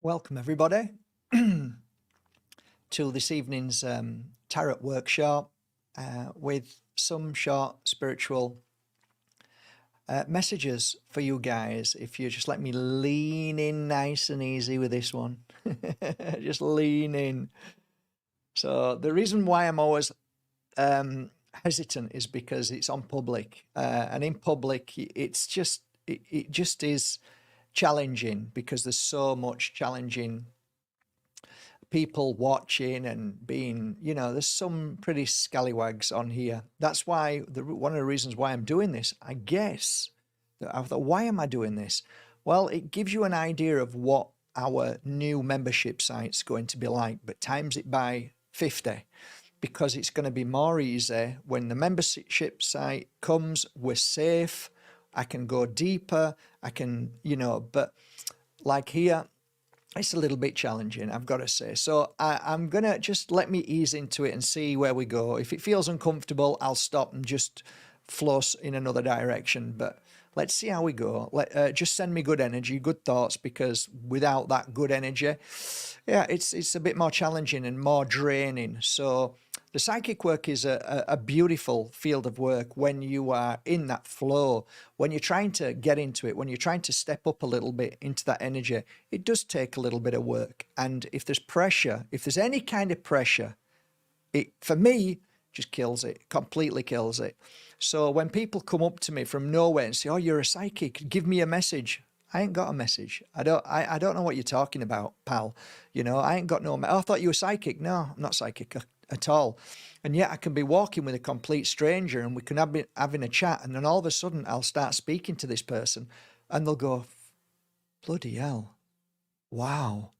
Welcome, everybody, to this evening's tarot workshop with some short spiritual messages for you guys. If you just let me lean in nice and easy with this one, just lean in. So the reason why I'm always hesitant is because it's on public, and in public, it just is challenging because there's so much challenging people watching and being, there's some pretty scallywags on here. That's why one of the reasons why I'm doing this, I guess, I thought, why am I doing this? Well, it gives you an idea of what our new membership site's going to be like, but times it by 50, because it's going to be more easy when the membership site comes. We're safe. I can go deeper. I can, but like here, it's a little bit challenging, I've got to say. So I'm going to just let me ease into it and see where we go. If it feels uncomfortable, I'll stop and just flow in another direction. But let's see how we go. Just send me good energy, good thoughts, because without that good energy, yeah, it's a bit more challenging and more draining. So the psychic work is a beautiful field of work when you are in that flow, when you're trying to get into it, when you're trying to step up a little bit into that energy. It does take a little bit of work. And if there's pressure, if there's any kind of pressure, it, for me, just kills it, completely kills it. So when people come up to me from nowhere and say, "Oh, you're a psychic, give me a message," I ain't got a message. I don't know what you're talking about, pal. I ain't got no. Oh, I thought you were psychic. No, I'm not psychic at all. And yet I can be walking with a complete stranger and we can have been having a chat, and then all of a sudden I'll start speaking to this person and they'll go, "Bloody hell, wow,"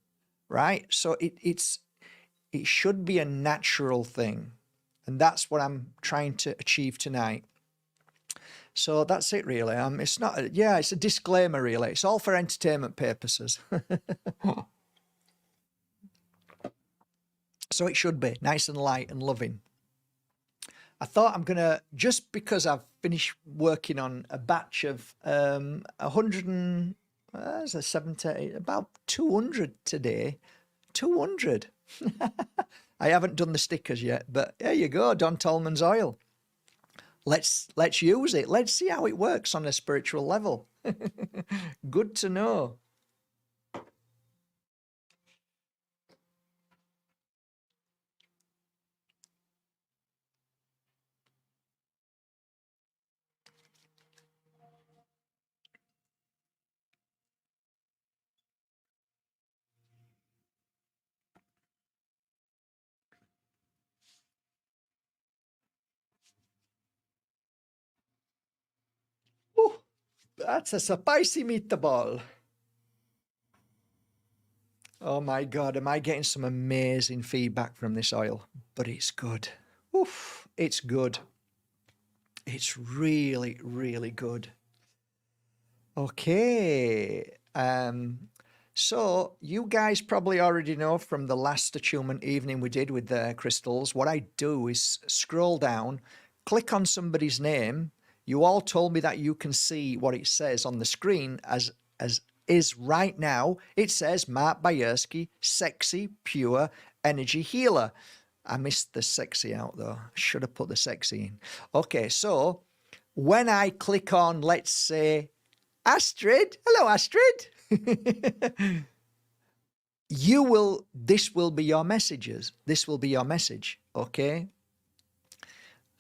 right? So it should be a natural thing, and that's what I'm trying to achieve tonight. So that's it, really. It's not, yeah, it's a disclaimer, really. It's all for entertainment purposes. So it should be nice and light and loving. I thought I'm going to, just because I've finished working on a batch of 100 and, about 200 today. 200. I haven't done the stickers yet, but there you go, Don Tolman's oil. Let's use it. Let's see how it works on a spiritual level. Good to know. Ooh, that's a spicy meatball. Oh my God, am I getting some amazing feedback from this oil? But it's good. Oof, it's good. It's really, really good. Okay. So you guys probably already know from the last attunement evening we did with the crystals, what I do is scroll down, click on somebody's name. You all told me that you can see what it says on the screen as is right now. It says Mark Bajerski, sexy, pure energy healer. I missed the sexy out though. Should have put the sexy in. Okay, so when I click on, let's say, Astrid, hello Astrid. This will be your messages. This will be your message, okay?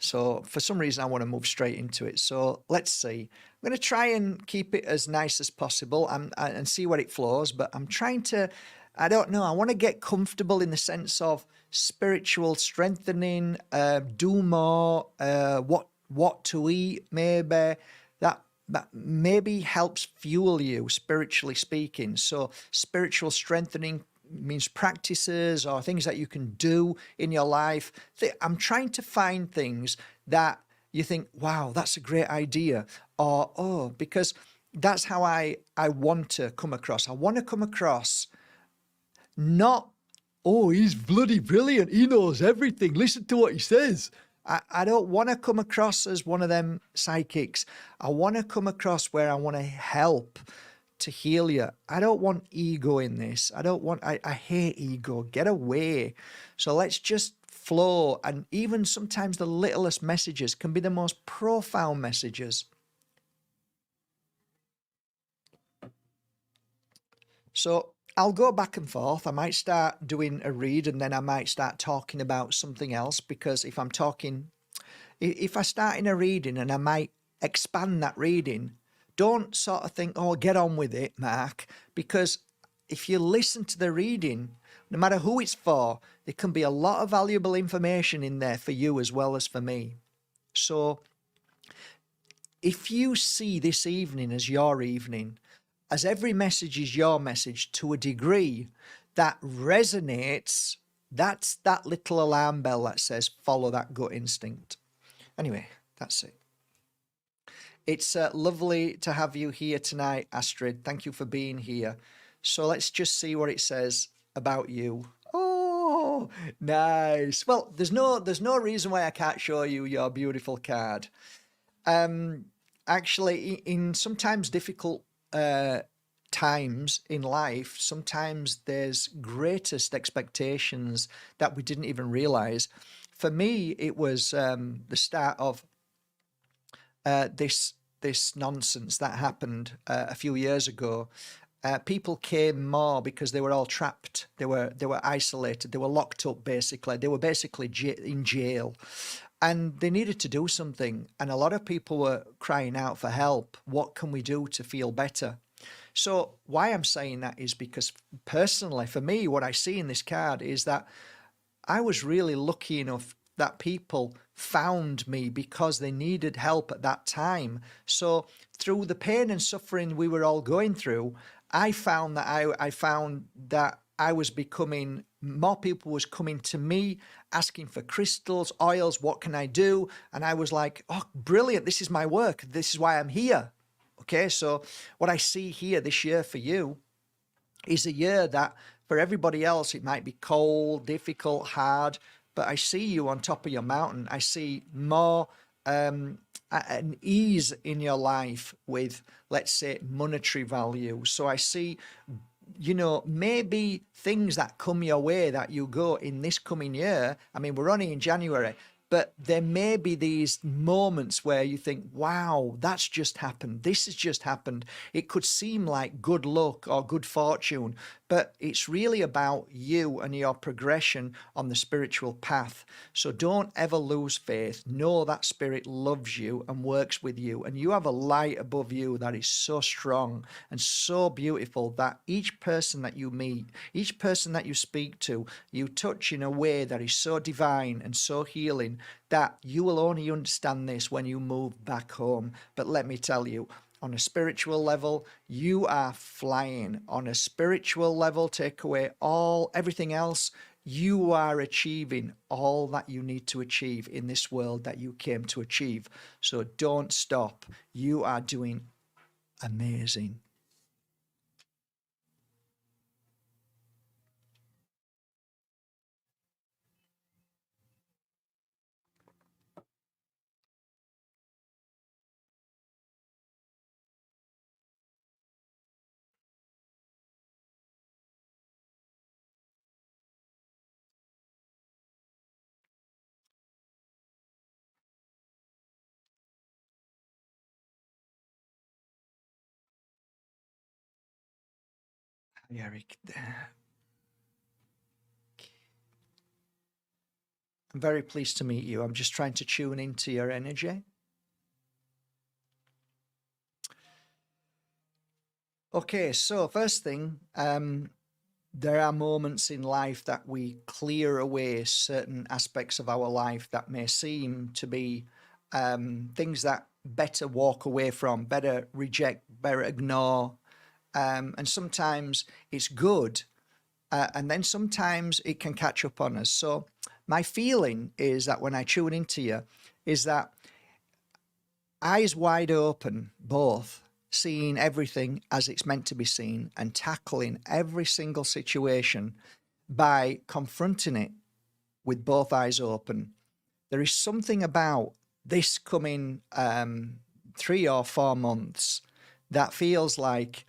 So for some reason I want to move straight into it. So let's see. I'm going to try and keep it as nice as possible and see what it flows, but I'm trying to, I don't know, I want to get comfortable in the sense of spiritual strengthening, do more, what to eat, maybe. That maybe helps fuel you, spiritually speaking. So spiritual strengthening means practices or things that you can do in your life. I'm trying to find things that you think, wow, that's a great idea. Or, oh, because that's how I want to come across. I want to come across not, oh, he's bloody brilliant, he knows everything, listen to what he says. I don't want to come across as one of them psychics. I want to come across where I want to help to heal you. I don't want ego in this. I hate ego. Get away. So let's just flow. And even sometimes the littlest messages can be the most profound messages. So I'll go back and forth. I might start doing a read and then I might start talking about something else, because if I start in a reading and I might expand that reading, don't sort of think, oh, get on with it, Mark, because if you listen to the reading, no matter who it's for, there can be a lot of valuable information in there for you as well as for me. So if you see this evening as your evening, as every message is your message to a degree that resonates, that's that little alarm bell that says follow that gut instinct. Anyway, that's it. It's lovely to have you here tonight, Astrid. Thank you for being here. So let's just see what it says about you. Oh, nice. Well, there's no reason why I can't show you your beautiful card. Actually, in sometimes difficult times in life, sometimes there's greatest expectations that we didn't even realize. For me, it was the start of this nonsense that happened a few years ago. People came more because they were all trapped. They were isolated. They were locked up. Basically, they were basically in jail, and they needed to do something. And a lot of people were crying out for help. What can we do to feel better? So why I'm saying that is because personally, for me, what I see in this card is that I was really lucky enough that people found me because they needed help at that time. So through the pain and suffering we were all going through, I found that I was becoming, more people was coming to me asking for crystals, oils, what can I do? And I was like, oh, brilliant, this is my work. This is why I'm here. Okay, so what I see here this year for you is a year that for everybody else, it might be cold, difficult, hard, but I see you on top of your mountain. I see more an ease in your life with, let's say, monetary value. So I see, maybe things that come your way that you go in this coming year. I mean, we're only in January, but there may be these moments where you think, wow, that's just happened. This has just happened. It could seem like good luck or good fortune, but it's really about you and your progression on the spiritual path. So don't ever lose faith. Know that Spirit loves you and works with you, and you have a light above you that is so strong and so beautiful that each person that you meet, each person that you speak to, you touch in a way that is so divine and so healing that you will only understand this when you move back home. But let me tell you, on a spiritual level, you are flying. On a spiritual level, take away everything else, you are achieving all that you need to achieve in this world that you came to achieve. So don't stop. You are doing amazing. Eric, I'm very pleased to meet you. I'm just trying to tune into your energy. Okay, so first thing, there are moments in life that we clear away certain aspects of our life that may seem to be things that better walk away from, better reject, better ignore. And sometimes it's good, and then sometimes it can catch up on us. So my feeling is that when I tune into you, is that eyes wide open, both, seeing everything as it's meant to be seen and tackling every single situation by confronting it with both eyes open. There is something about this coming 3 or 4 months that feels like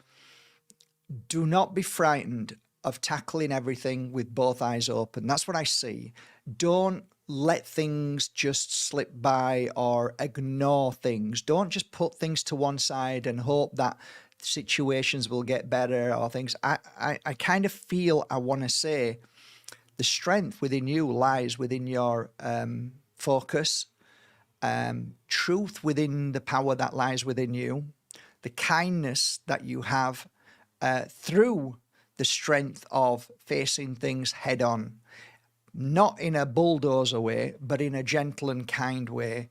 do not be frightened of tackling everything with both eyes open. That's what I see. Don't let things just slip by or ignore things. Don't just put things to one side and hope that situations will get better or things. I kind of feel I want to say the strength within you lies within your focus, truth within the power that lies within you, the kindness that you have through the strength of facing things head on, not in a bulldozer way, but in a gentle and kind way,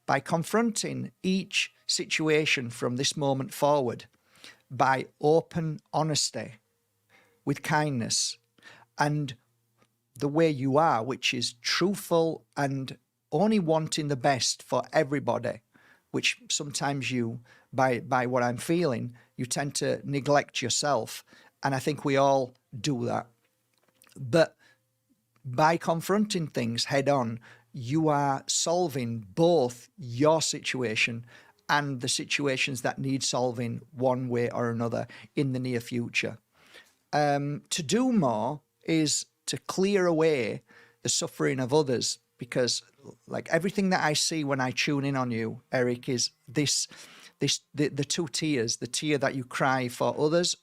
by confronting each situation from this moment forward by open honesty, with kindness, and the way you are, which is truthful and only wanting the best for everybody, which sometimes you, by what I'm feeling, you tend to neglect yourself. And I think we all do that. But by confronting things head on, you are solving both your situation and the situations that need solving one way or another in the near future. To do more is to clear away the suffering of others, because like everything that I see when I tune in on you, Eric, is the two tears, the tear that you cry for others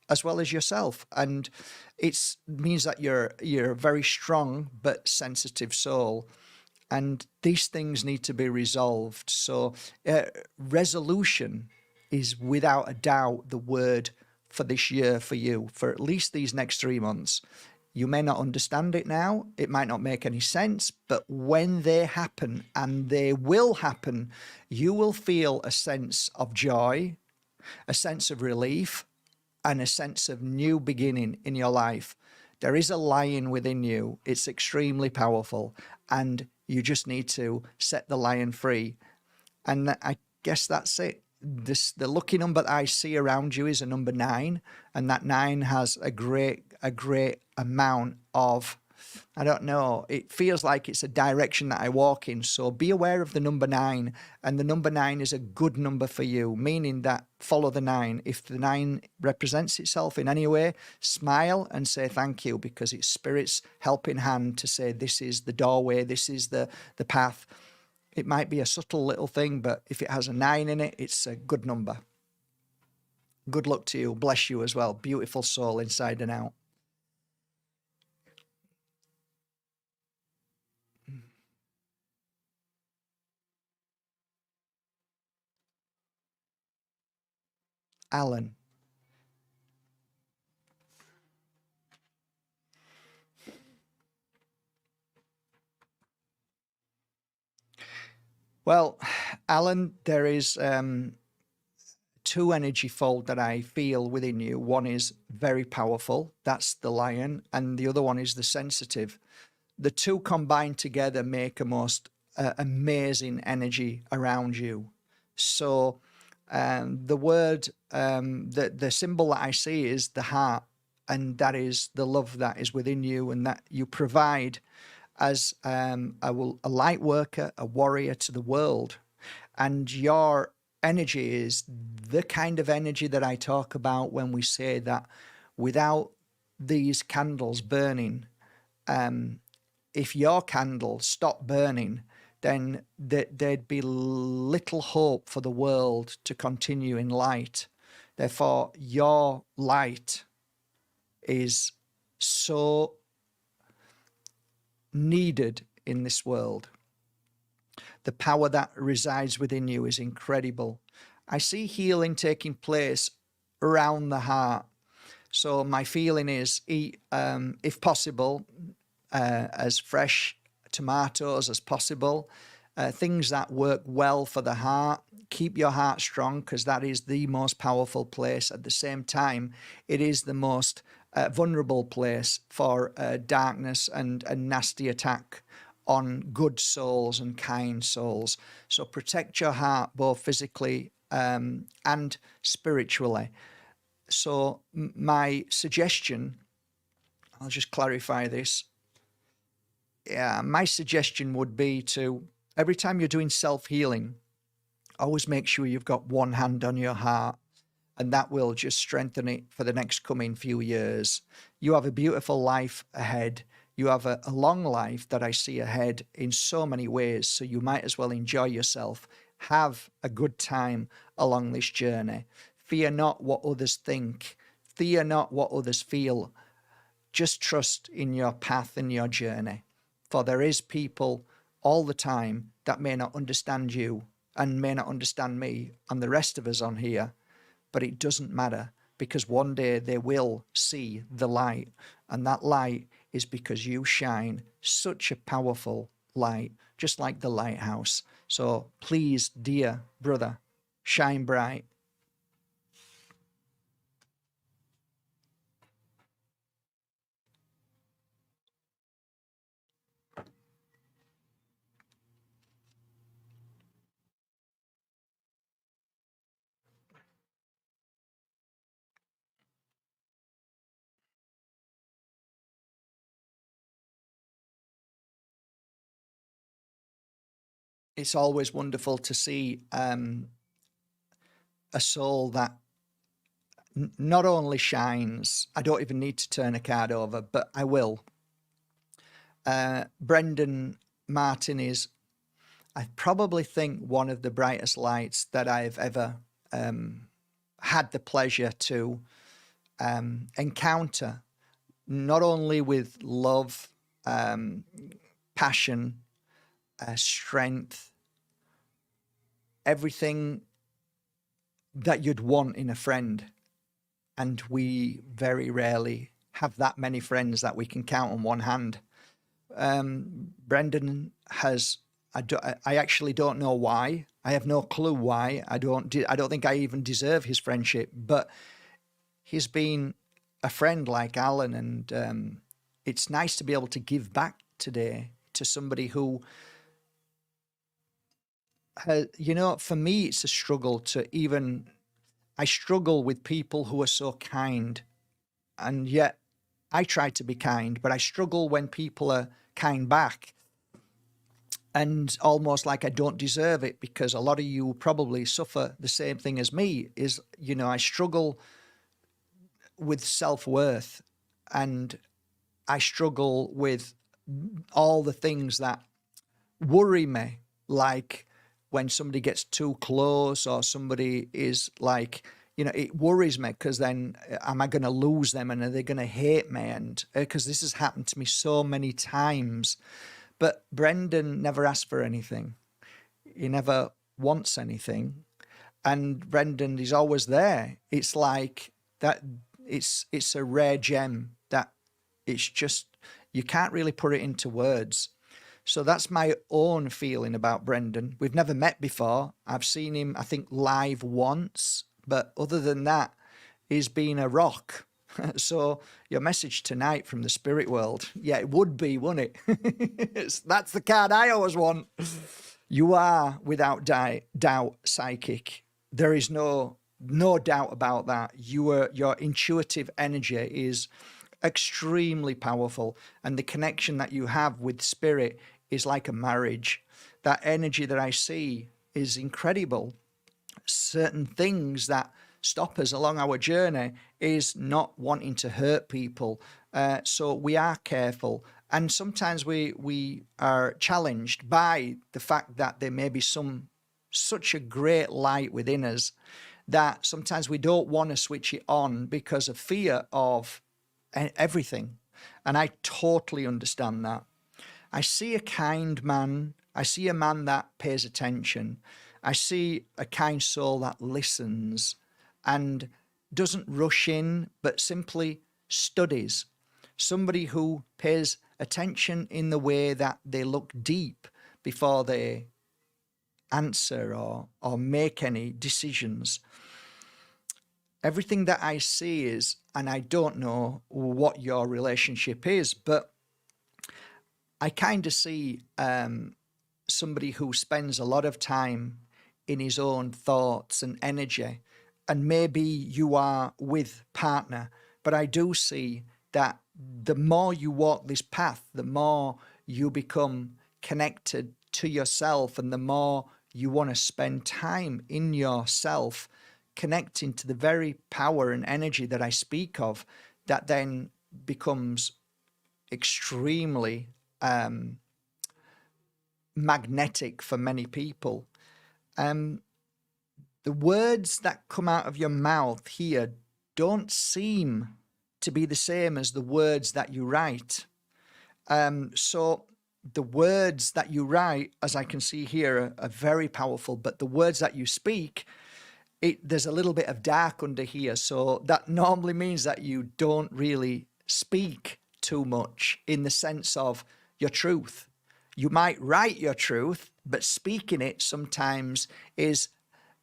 as well as yourself. And it means that you're a very strong but sensitive soul. And these things need to be resolved. So resolution is without a doubt the word for this year for you, for at least these next 3 months. You may not understand it now. It might not make any sense, but when they happen, and they will happen, you will feel a sense of joy, a sense of relief, and a sense of new beginning in your life. There is a lion within you. It's extremely powerful, and you just need to set the lion free. And I guess that's it. The lucky number that I see around you is a number 9, and that 9 has a great amount of, I don't know, it feels like it's a direction that I walk in. So be aware of the number 9, and the number 9 is a good number for you, meaning that follow the 9. If the 9 represents itself in any way, smile and say thank you, because it's Spirit's helping hand to say this is the doorway, this is the path. It might be a subtle little thing, but if it has a 9 in it, it's a good number. Good luck to you. Bless you as well. Beautiful soul inside and out. Allan. Well, Allan, there is two energy fold that I feel within you. One is very powerful, that's the lion, and the other one is the sensitive. The two combined together make a most amazing energy around you. So the word, the symbol that I see is the heart, and that is the love that is within you and that you provide as a light worker, a warrior to the world. And your energy is the kind of energy that I talk about when we say that without these candles burning, if your candle stopped burning, then there'd be little hope for the world to continue in light. Therefore, your light is so needed in this world. The power that resides within you is incredible. I see healing taking place around the heart. So my feeling is eat, if possible, as fresh tomatoes as possible, things that work well for the heart. Keep your heart strong, because that is the most powerful place. At the same time, it is the most vulnerable place for darkness and a nasty attack on good souls and kind souls. So protect your heart both physically and spiritually. So my suggestion, I'll just clarify this. Yeah, my suggestion would be to, every time you're doing self-healing, always make sure you've got one hand on your heart and that will just strengthen it for the next coming few years. You have a beautiful life ahead. You have a long life that I see ahead in so many ways, so you might as well enjoy yourself. Have a good time along this journey. Fear not what others think. Fear not what others feel. Just trust in your path and your journey. For there is people all the time that may not understand you and may not understand me and the rest of us on here, but it doesn't matter, because one day they will see the light, and that light is because you shine such a powerful light, just like the lighthouse. So please, dear brother, shine bright. It's always wonderful to see a soul that not only shines. I don't even need to turn a card over, but I will. Brendan Martin is, I probably think, one of the brightest lights that I've ever had the pleasure to encounter, not only with love, passion, strength, everything that you'd want in a friend. And we very rarely have that many friends that we can count on one hand. Brendan has, I actually don't know why. I have no clue why. I don't think I even deserve his friendship, but he's been a friend like Allan, and it's nice to be able to give back today to somebody who, for me, it's a struggle to even, I struggle with people who are so kind, and yet I try to be kind, but I struggle when people are kind back, and almost like I don't deserve it, because a lot of you probably suffer the same thing as me. Is, I struggle with self-worth, and I struggle with all the things that worry me, like when somebody gets too close, or somebody is like, it worries me, because then am I going to lose them, and are they going to hate me? And because this has happened to me so many times. But Brendan never asks for anything. He never wants anything. And Brendan is always there. It's like that. It's a rare gem that it's just, you can't really put it into words. So that's my own feeling about Brendan. We've never met before. I've seen him, I think, live once. But other than that, he's been a rock. So your message tonight from the spirit world, yeah, it would be, wouldn't it? That's the card I always want. You are, without doubt, psychic. There is no doubt about that. Your intuitive energy is extremely powerful, and the connection that you have with spirit is like a marriage. That energy that I see is incredible. Certain things that stop us along our journey is not wanting to hurt people. So we are careful. And sometimes we are challenged by the fact that there may be such a great light within us that sometimes we don't want to switch it on because of fear of everything. And I totally understand that. I see a kind man. I see a man that pays attention. I see a kind soul that listens and doesn't rush in, but simply studies. Somebody who pays attention in the way that they look deep before they answer or make any decisions. Everything that I see is, and I don't know what your relationship is, but I kind of see somebody who spends a lot of time in his own thoughts and energy, and maybe you are with partner, but I do see that the more you walk this path, the more you become connected to yourself, and the more you want to spend time in yourself, connecting to the very power and energy that I speak of, that then becomes extremely magnetic for many people. The words that come out of your mouth here don't seem to be the same as the words that you write. So the words that you write, as I can see here, are very powerful, but the words that you speak, there's a little bit of dark under here. So that normally means that you don't really speak too much in the sense of your truth. You might write your truth, but speaking it sometimes is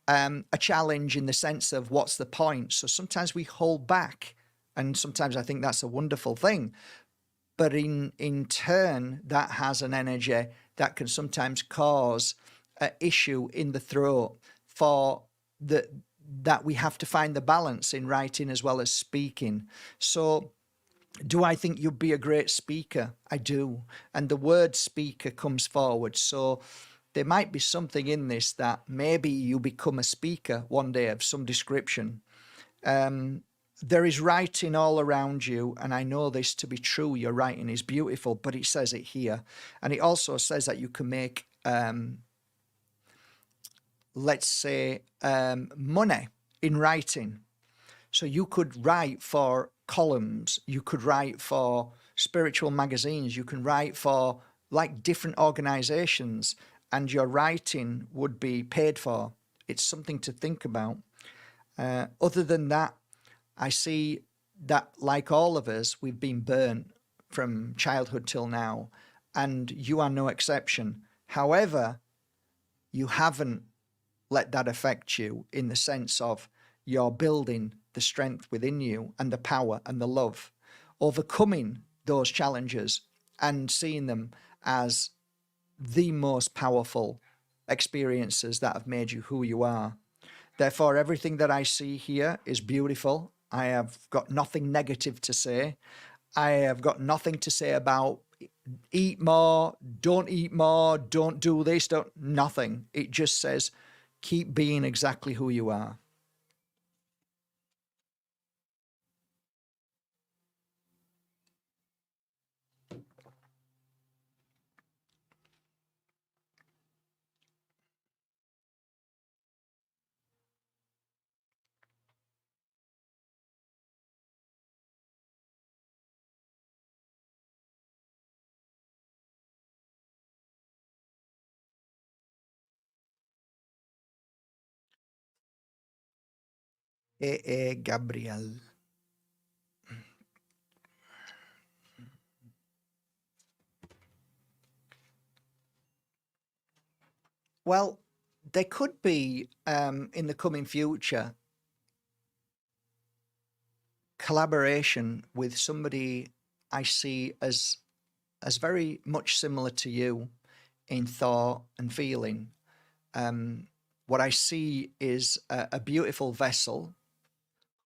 a challenge in the sense of what's the point. So sometimes we hold back, and sometimes I think that's a wonderful thing. But in turn, that has an energy that can sometimes cause an issue in the throat that we have to find the balance in writing as well as speaking. So do I think you'd be a great speaker? I do. And the word speaker comes forward. So there might be something in this that maybe you become a speaker one day of some description. There is writing all around you, and I know this to be true. Your writing is beautiful, but it says it here. And it also says that you can make, let's say, money in writing. So you could write for columns, you could write for spiritual magazines, you can write for like different organizations, and your writing would be paid for. It's something to think about. Other than that, I see that, like all of us, we've been burnt from childhood till now, and you are no exception. However, you haven't let that affect you in the sense of you're building the strength within you and the power and the love, overcoming those challenges and seeing them as the most powerful experiences that have made you who you are. Therefore, everything that I see here is beautiful. I have got nothing negative to say. I have got nothing to say about eat more, don't do this, nothing. It just says, keep being exactly who you are. Gabrielle. Well, there could be in the coming future collaboration with somebody I see as very much similar to you in thought and feeling. What I see is a beautiful vessel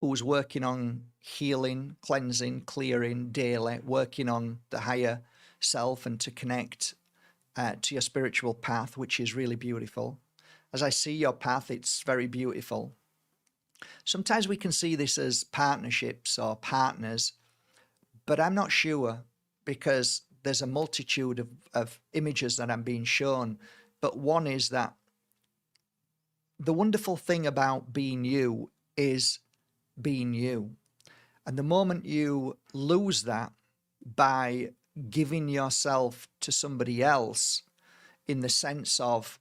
who's working on healing, cleansing, clearing daily, working on the higher self and to connect to your spiritual path, which is really beautiful. As I see your path, it's very beautiful. Sometimes we can see this as partnerships or partners, but I'm not sure because there's a multitude of images that I'm being shown. But one is that the wonderful thing about being you is being you. And the moment you lose that by giving yourself to somebody else in the sense of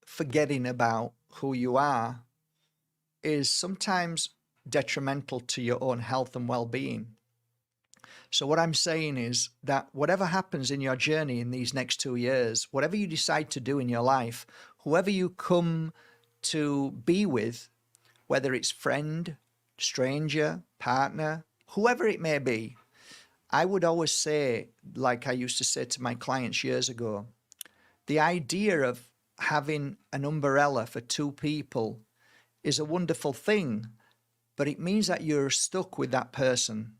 forgetting about who you are is sometimes detrimental to your own health and well-being. So what I'm saying is that whatever happens in your journey in these next 2 years, whatever you decide to do in your life, whoever you come to be with, whether it's friend, stranger, partner, whoever it may be, I would always say, like I used to say to my clients years ago, the idea of having an umbrella for two people is a wonderful thing, but it means that you're stuck with that person.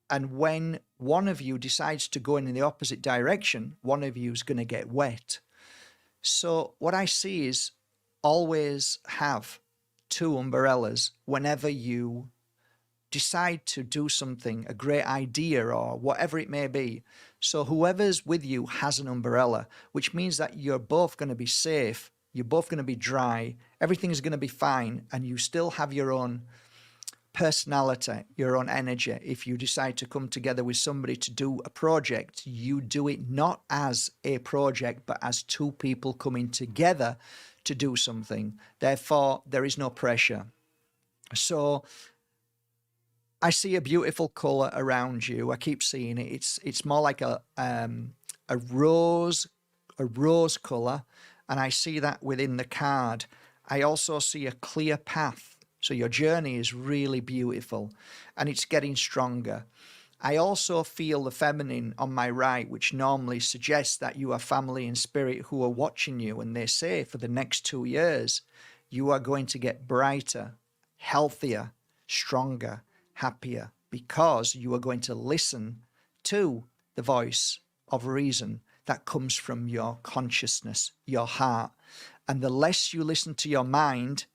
And when one of you decides to go in the opposite direction, one of you is going to get wet. So what I see is always have two umbrellas whenever you decide to do something, a great idea or whatever it may be. So whoever's with you has an umbrella, which means that you're both going to be safe, you're both going to be dry, everything's going to be fine, and you still have your own personality, your own energy. If you decide to come together with somebody to do a project, you do it not as a project, but as two people coming together to do something. Therefore, there is no pressure. So I see a beautiful color around you. I keep seeing it. It's more like a rose, a rose color, and I see that within the card. I also see a clear path. So your journey is really beautiful, and it's getting stronger. I also feel the feminine on my right, which normally suggests that you are family in spirit who are watching you, and they say for the next 2 years, you are going to get brighter, healthier, stronger, happier, because you are going to listen to the voice of reason that comes from your consciousness, your heart. And the less you listen to your mind,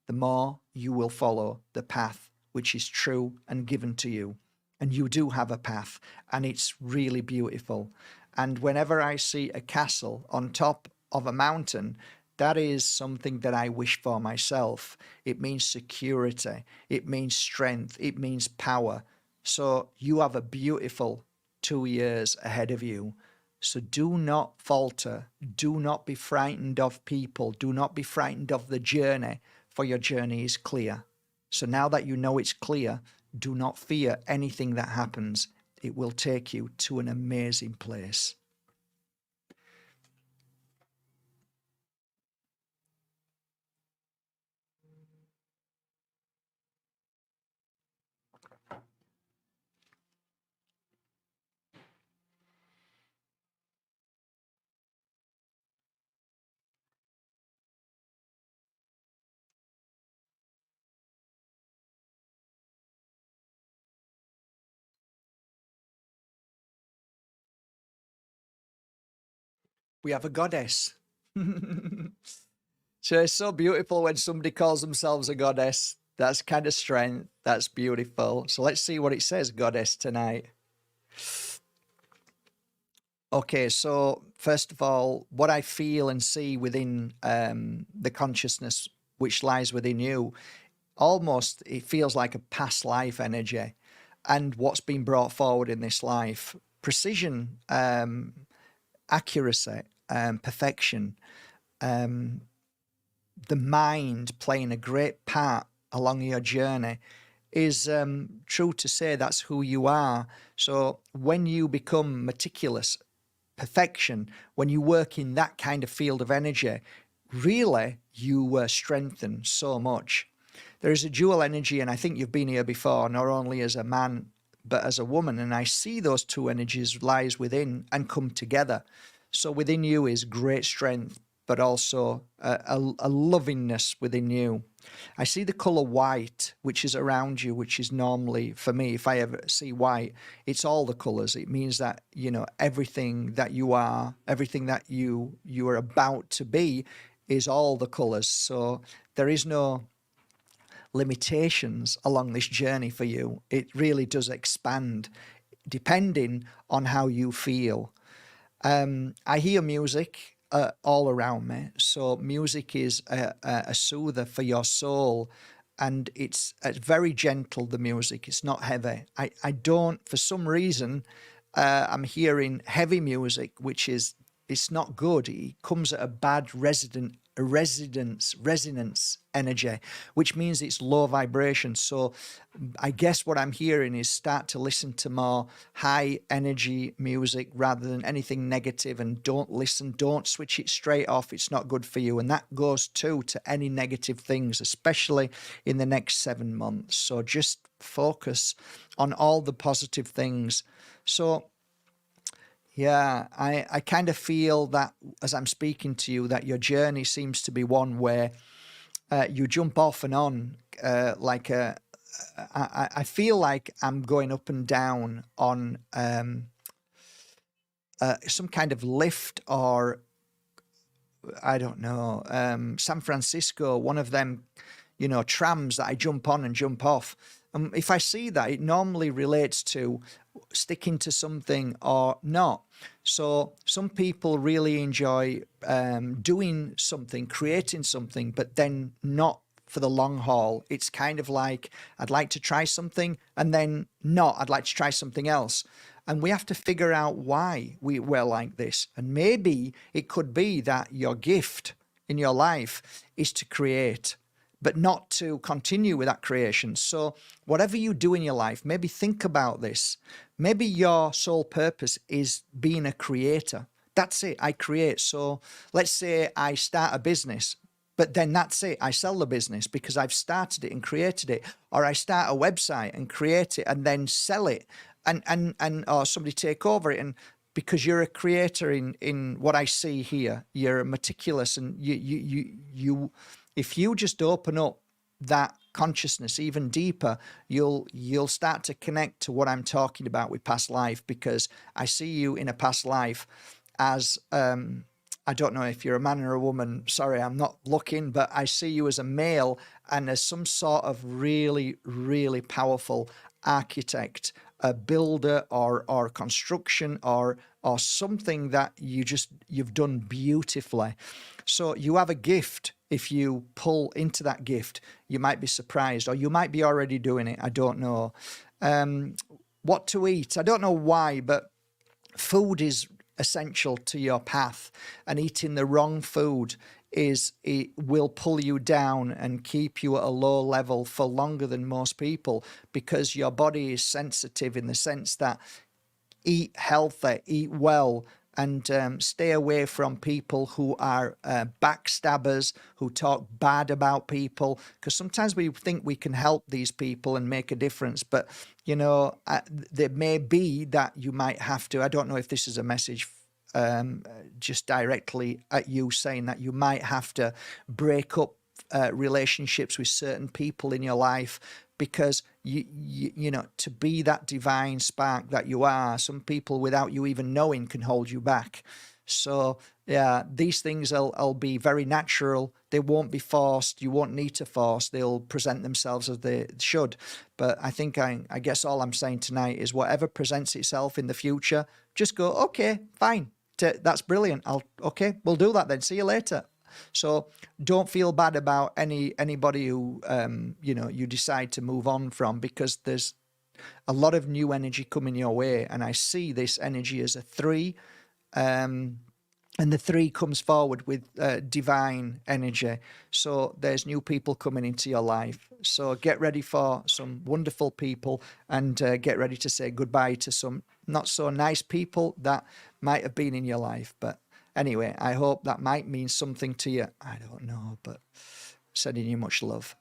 the more you will follow the path which is true and given to you. And you do have a path, and it's really beautiful. And whenever I see a castle on top of a mountain, that is something that I wish for myself. It means security, it means strength, it means power. So you have a beautiful 2 years ahead of you. So do not falter. Do not be frightened of people. Do not be frightened of the journey, for your journey is clear. So now that you know it's clear, do not fear anything that happens. It will take you to an amazing place. We have a goddess. So it's so beautiful when somebody calls themselves a goddess. That's kind of strength. That's beautiful. So let's see what it says, goddess, tonight. Okay, so first of all, what I feel and see within the consciousness which lies within you, almost it feels like a past life energy and what's been brought forward in this life. Precision, accuracy, perfection, the mind playing a great part along your journey is true to say that's who you are. So when you become meticulous, perfection, when you work in that kind of field of energy, really you strengthen so much. There is a dual energy, and I think you've been here before, not only as a man but as a woman, and I see those two energies lies within and come together. So within you is great strength, but also a lovingness within you. I see the color white, which is around you, which is normally, for me, if I ever see white, it's all the colors. It means that, you know, everything that you are, everything that you are about to be is all the colors. So there is no limitations along this journey for you. It really does expand depending on how you feel. I hear music all around me. So music is a soother for your soul, and it's very gentle, the music. It's not heavy. I don't, for some reason, I'm hearing heavy music, which is, it's not good. It comes at a bad resonance energy, which means it's low vibration. So I guess what I'm hearing is start to listen to more high energy music rather than anything negative, and don't switch it straight off. It's not good for you. And that goes too to any negative things, especially in the next 7 months. So just focus on all the positive things. So yeah, I kind of feel that as I'm speaking to you, that your journey seems to be one where you jump off and on like a. I feel like I'm going up and down on some kind of lift or I don't know, San Francisco, one of them, trams that I jump on and jump off. If I see that, it normally relates to sticking to something or not. So some people really enjoy doing something, creating something, but then not for the long haul. It's kind of like, I'd like to try something and then not, I'd like to try something else. And we have to figure out why we're like this. And maybe it could be that your gift in your life is to create, but not to continue with that creation. So whatever you do in your life, maybe think about this. Maybe your sole purpose is being a creator. That's it. I create. So let's say I start a business, but then that's it. I sell the business because I've started it and created it. Or I start a website and create it and then sell it, and or somebody take over it. And because you're a creator in what I see here, you're meticulous, and you if you just open up that consciousness even deeper, you'll start to connect to what I'm talking about with past life, because I see you in a past life as I don't know if you're a man or a woman. Sorry, I'm not looking, but I see you as a male and as some sort of really, really powerful architect, a builder, or construction, or something that you've done beautifully. So you have a gift. If you pull into that gift, you might be surprised, or you might be already doing it. I don't know. What to eat? I don't know why, but food is essential to your path, and eating the wrong food it will pull you down and keep you at a low level for longer than most people, because your body is sensitive in the sense that eat healthy, eat well, and stay away from people who are backstabbers, who talk bad about people, because sometimes we think we can help these people and make a difference. But, there may be that you might have to, I don't know if this is a message just directly at you, saying that you might have to break up relationships with certain people in your life, because you know, to be that divine spark that you are, some people without you even knowing can hold you back. So yeah, these things will be very natural. They won't be forced. You won't need to force. They'll present themselves as they should. But I think I guess all I'm saying tonight is whatever presents itself in the future, just go, okay, fine. That's brilliant. Okay, we'll do that then. See you later. So don't feel bad about anybody who you decide to move on from, because there's a lot of new energy coming your way, and I see this energy as a 3, and the 3 comes forward with divine energy. So there's new people coming into your life. So get ready for some wonderful people, and get ready to say goodbye to some not so nice people that might have been in your life. But anyway, I hope that might mean something to you. I don't know, but sending you much love.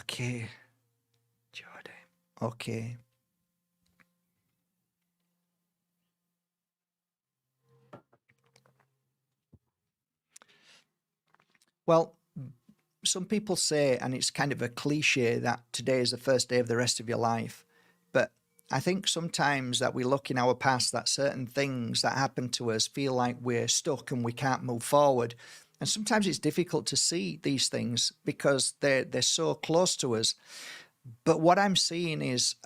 Okay, Jordan. Okay. Well, some people say, and it's kind of a cliche, that today is the first day of the rest of your life. But I think sometimes that we look in our past, that certain things that happen to us feel like we're stuck and we can't move forward. And sometimes it's difficult to see these things because they're so close to us. But what I'm seeing is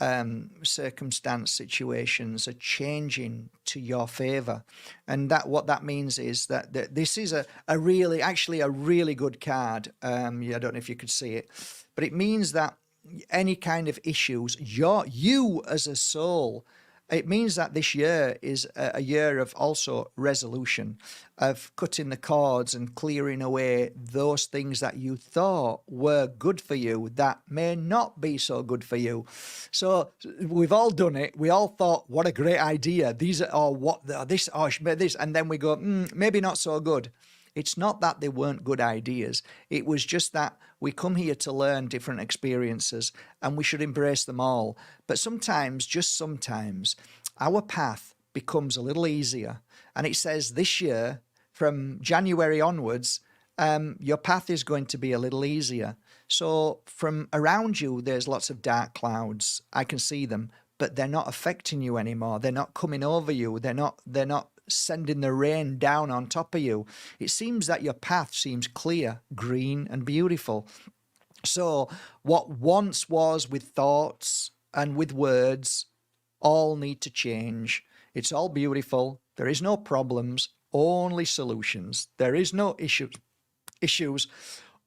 circumstance, situations are changing to your favor. And that what that means is that this is a really good card. Yeah, I don't know if you could see it, but it means that any kind of issues, you as a soul, it means that this year is a year of also resolution, of cutting the cords and clearing away those things that you thought were good for you that may not be so good for you. So we've all done it. We all thought, what a great idea. These are, or what, this, or this, and then we go, maybe not so good. It's not that they weren't good ideas. It was just that we come here to learn different experiences and we should embrace them all. But sometimes, just sometimes, our path becomes a little easier. And it says this year, from January onwards, your path is going to be a little easier. So from around you, there's lots of dark clouds. I can see them, but they're not affecting you anymore. They're not coming over you. They're not sending the rain down on top of you. It seems that your path seems clear, green, and beautiful. So what once was with thoughts and with words all need to change. It's all beautiful. There is no problems, only solutions. There is no issues,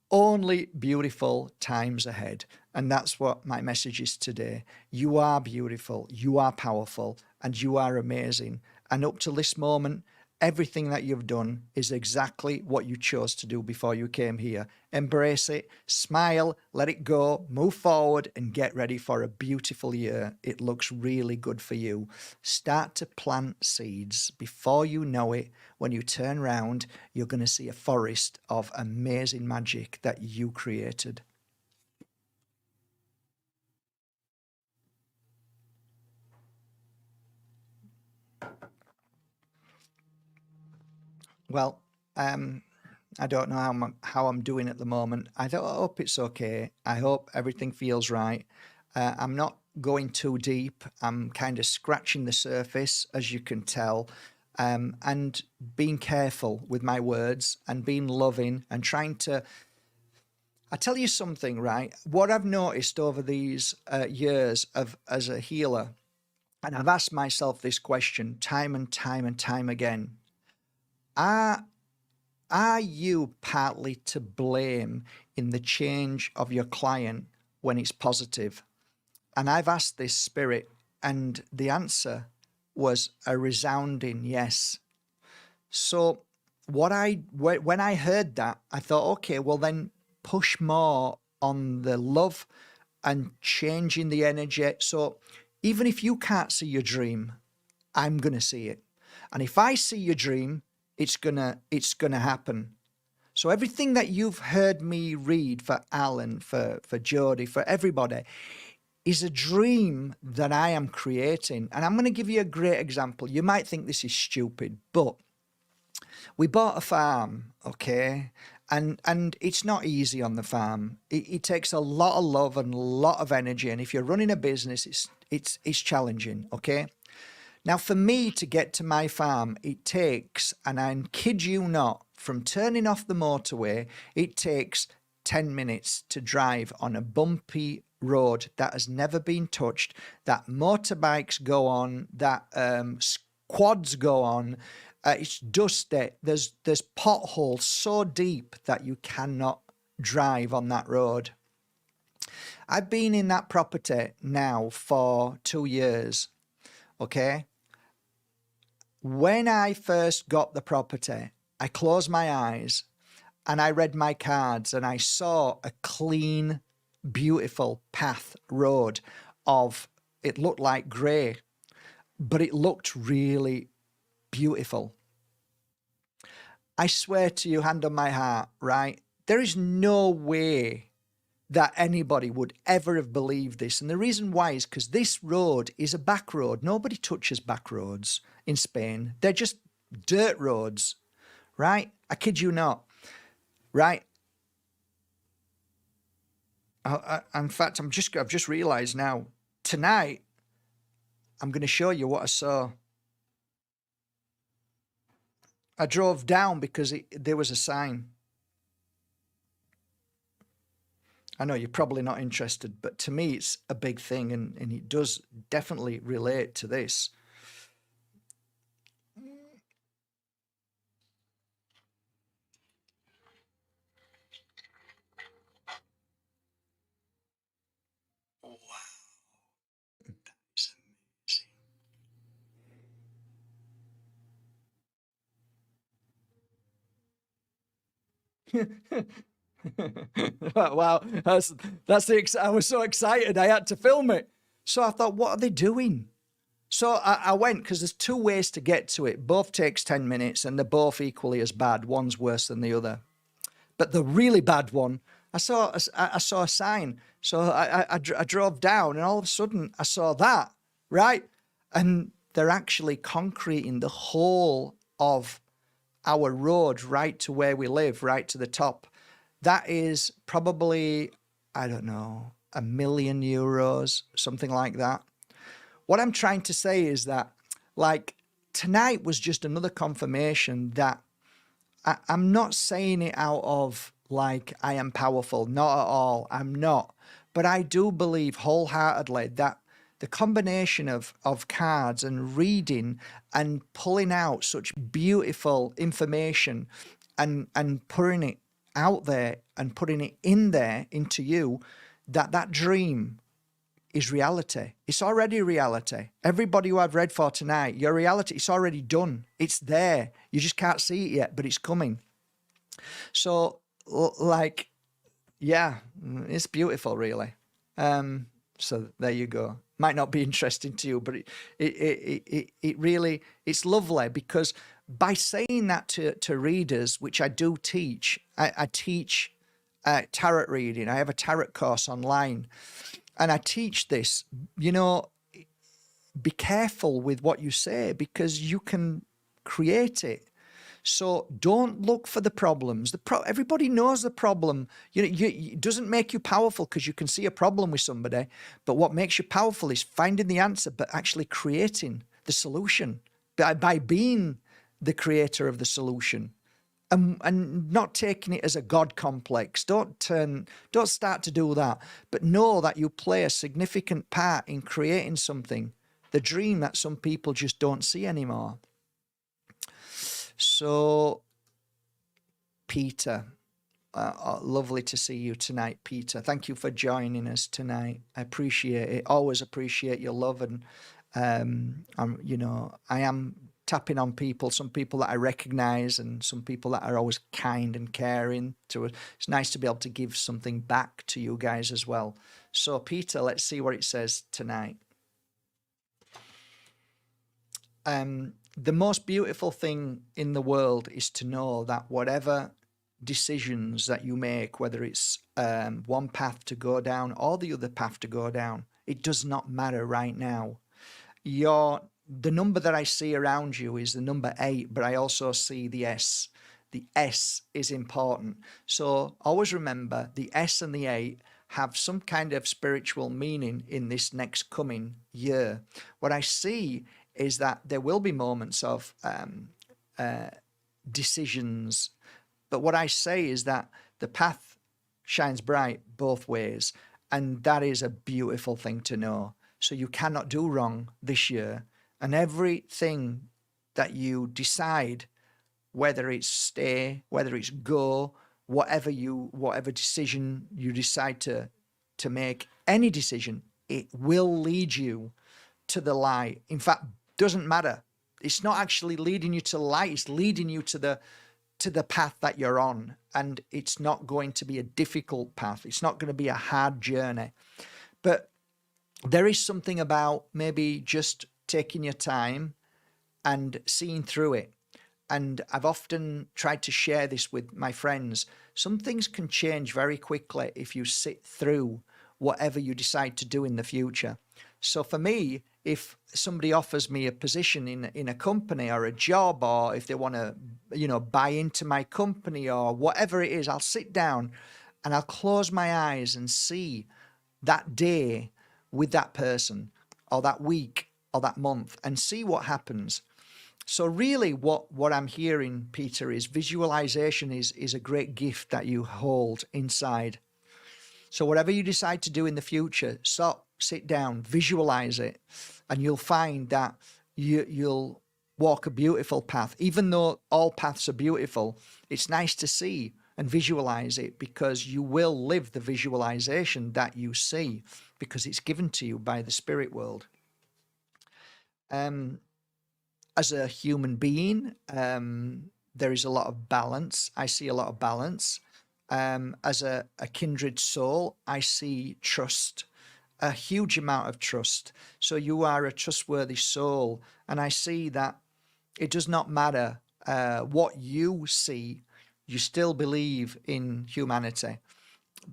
only beautiful times ahead. And that's what my message is today. You are beautiful, you are powerful, and you are amazing. And up to this moment, everything that you've done is exactly what you chose to do before you came here. Embrace it, smile, let it go, move forward, and get ready for a beautiful year. It looks really good for you. Start to plant seeds. Before you know it, when you turn around, you're going to see a forest of amazing magic that you created. Well, I don't know how I'm doing at the moment. I hope it's okay. I hope everything feels right. I'm not going too deep. I'm kind of scratching the surface, as you can tell, and being careful with my words and being loving and trying to. I tell you something, right? What I've noticed over these years of as a healer, and I've asked myself this question time and time and time again. Are Are you partly to blame in the change of your client when it's positive? And I've asked this spirit, and the answer was a resounding yes. So when I heard that, I thought, okay, well then push more on the love and changing the energy. So even if you can't see your dream, I'm gonna see it. And if I see your dream, it's gonna happen. So everything that you've heard me read for Allan, for Jody, for everybody, is a dream that I am creating. And I'm going to give you a great example. You might think this is stupid, but we bought a farm, okay? And it's not easy on the farm. It takes a lot of love and a lot of energy. And if you're running a business, it's challenging, okay? Now, for me to get to my farm, it takes, and I kid you not, from turning off the motorway, it takes 10 minutes to drive on a bumpy road that has never been touched, that motorbikes go on, that quads go on. It's dusty. There's potholes so deep that you cannot drive on that road. I've been in that property now for 2 years, okay? When I first got the property, I closed my eyes and I read my cards and I saw a clean, beautiful path road of, it looked like grey, but it looked really beautiful. I swear to you, hand on my heart, right? There is no way that anybody would ever have believed this. And the reason why is because this road is a back road. Nobody touches back roads in Spain. They're just dirt roads, right? I kid you not, right? In fact, I've just realised now, tonight, I'm going to show you what I saw. I drove down because there was a sign. I know you're probably not interested, but to me, it's a big thing, and it does definitely relate to this. Wow, that's amazing. Wow, that's I was so excited I had to film it. So I thought, what are they doing? So I went, because there's two ways to get to it. Both takes 10 minutes and they're both equally as bad. One's worse than the other. But the really bad one, I saw a sign. So I drove down, and all of a sudden I saw that, right? And they're actually concreting the whole of our road right to where we live, right to the top. That is probably, I don't know, €1 million, something like that. What I'm trying to say is that, like, tonight was just another confirmation that I'm not saying it out of like I am powerful, not at all. I'm not. But I do believe wholeheartedly that the combination of cards and reading and pulling out such beautiful information and putting it out there and putting it in there into you, that dream is reality. It's already reality. Everybody who I've read for tonight, your reality, it's already done. It's there. You just can't see it yet, but it's coming. So, like, yeah, it's beautiful, really. So there you go. Might not be interesting to you, but it really, it's lovely, because by saying that to readers, which I do teach, I teach tarot reading. I have a tarot course online. And I teach this, be careful with what you say, because you can create it. So don't look for the problems. Everybody knows the problem. It doesn't make you powerful because you can see a problem with somebody. But what makes you powerful is finding the answer, but actually creating the solution by being the creator of the solution. And not taking it as a God complex. Don't start to do that, but know that you play a significant part in creating something, the dream that some people just don't see anymore. So, Peter, lovely to see you tonight, Peter. Thank you for joining us tonight. I appreciate it. Always appreciate your love, and I am tapping on people, some people that I recognize and some people that are always kind and caring to us. It's nice to be able to give something back to you guys as well. So, Peter, let's see what it says tonight. The most beautiful thing in the world is to know that whatever decisions that you make, whether it's one path to go down or the other path to go down, it does not matter right now. The number that I see around you is the number 8, but I also see the S. The S is important. So always remember, the S and the 8 have some kind of spiritual meaning in this next coming year. What I see is that there will be moments of decisions, but what I say is that the path shines bright both ways, and that is a beautiful thing to know. So you cannot do wrong this year. And everything that you decide, whether it's stay, whether it's go, whatever decision you decide to make, any decision, it will lead you to the light. In fact, doesn't matter. It's not actually leading you to the light. It's leading you to the path that you're on. And it's not going to be a difficult path. It's not going to be a hard journey. But there is something about maybe just taking your time and seeing through it. And I've often tried to share this with my friends. Some things can change very quickly if you sit through whatever you decide to do in the future. So for me, if somebody offers me a position in a company or a job, or if they want to, buy into my company or whatever it is, I'll sit down and I'll close my eyes and see that day with that person, or that week, or that month, and see what happens. So really what I'm hearing, Peter, is visualization is a great gift that you hold inside. So whatever you decide to do in the future, sit down, visualize it, and you'll find that you'll walk a beautiful path. Even though all paths are beautiful, it's nice to see and visualize it, because you will live the visualization that you see, because it's given to you by the spirit world. As a human being, there is a lot of balance. I see a lot of balance. As a kindred soul, I see trust a huge amount of trust. So you are a trustworthy soul. And I see that it does not matter what you see, you still believe in humanity.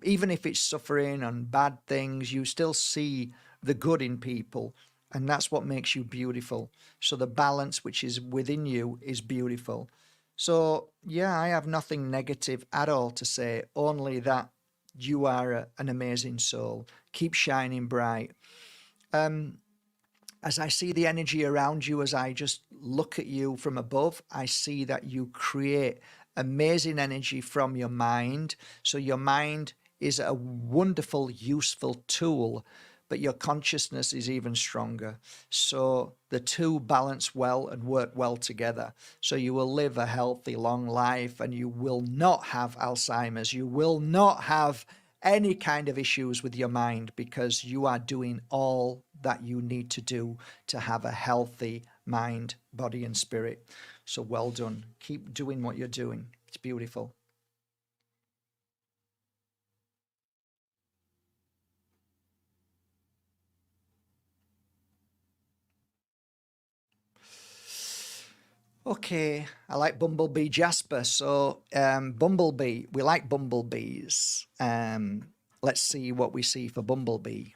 Even if it's suffering and bad things, you still see the good in people. And that's what makes you beautiful. So the balance which is within you is beautiful. So, yeah, I have nothing negative at all to say, only that you are an amazing soul. Keep shining bright. As I see the energy around you, as I just look at you from above, I see that you create amazing energy from your mind. So your mind is a wonderful, useful tool, but your consciousness is even stronger. So the two balance well and work well together. So you will live a healthy, long life, and you will not have Alzheimer's. You will not have any kind of issues with your mind, because you are doing all that you need to do to have a healthy mind, body, and spirit. So well done. Keep doing what you're doing. It's beautiful. Okay, I like Bumblebee Jasper. So, Bumblebee, we like bumblebees. Let's see what we see for Bumblebee.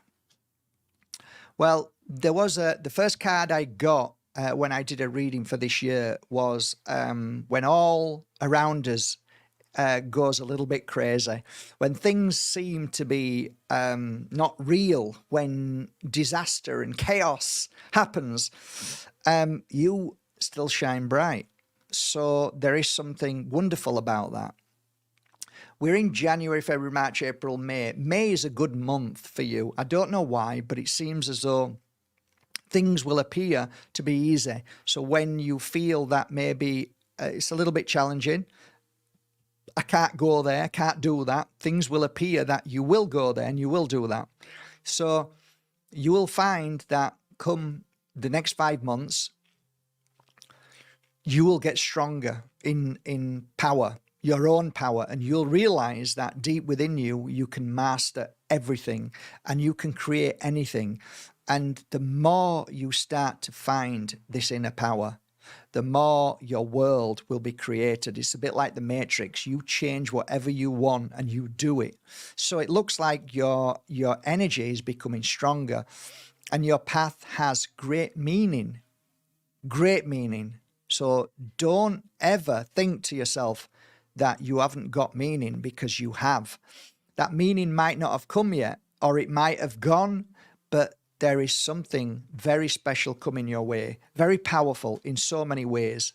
Well, there was the first card I got when I did a reading for this year was when all around us goes a little bit crazy, when things seem to be not real, when disaster and chaos happens, you still shine bright. So there is something wonderful about that. We're in January, February, March, April, May. May is a good month for you. I don't know why, but it seems as though things will appear to be easy. So when you feel that maybe it's a little bit challenging, I can't go there, I can't do that, things will appear that you will go there and you will do that. So you will find that come the next 5 months, you will get stronger in power, your own power, and you'll realize that deep within you, you can master everything and you can create anything. And the more you start to find this inner power, the more your world will be created. It's a bit like the Matrix. You change whatever you want and you do it. So it looks like your energy is becoming stronger and your path has great meaning. Great meaning. So don't ever think to yourself that you haven't got meaning, because you have. That meaning might not have come yet, or it might have gone, but there is something very special coming your way, very powerful in so many ways.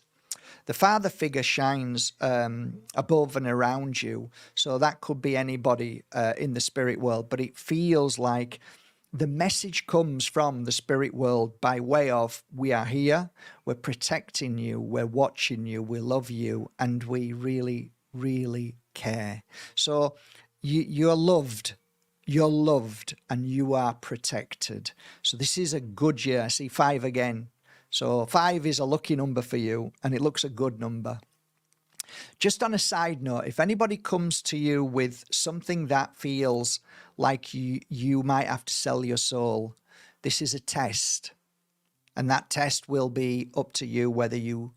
The father figure shines above and around you. So that could be anybody in the spirit world, but it feels like the message comes from the spirit world by way of, we are here, we're protecting you, we're watching you, we love you, and we really, really care. So you're loved. You're loved and you are protected. So this is a good year. I see 5 again. So 5 is a lucky number for you, and it looks a good number. Just on a side note, if anybody comes to you with something that feels like you might have to sell your soul, this is a test. And that test will be up to you whether you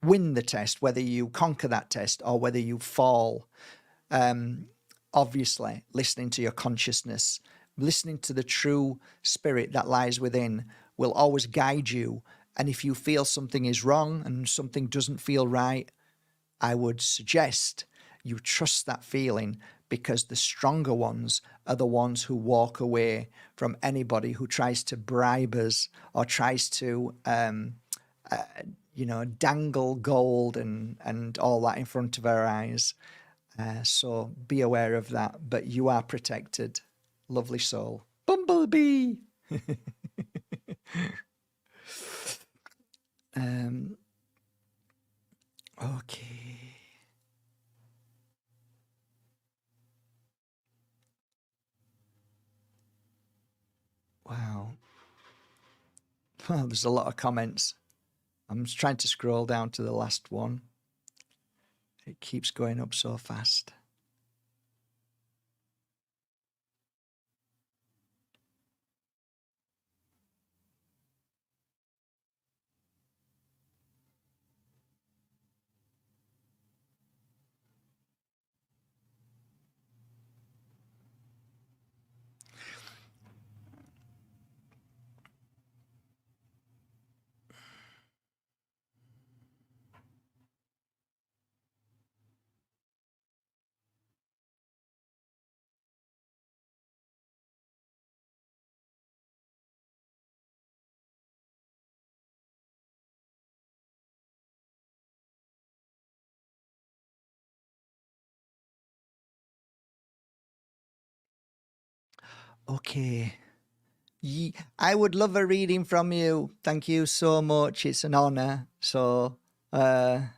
win the test, whether you conquer that test, or whether you fall. Obviously, listening to your consciousness, listening to the true spirit that lies within will always guide you. And if you feel something is wrong and something doesn't feel right, I would suggest you trust that feeling, because the stronger ones are the ones who walk away from anybody who tries to bribe us or tries to, dangle gold and all that in front of our eyes. So be aware of that. But you are protected. Lovely soul. Bumblebee! Okay. Wow. Well, there's a lot of comments. I'm just trying to scroll down to the last one. It keeps going up so fast. Okay. I would love a reading from you. Thank you so much. It's an honor. So the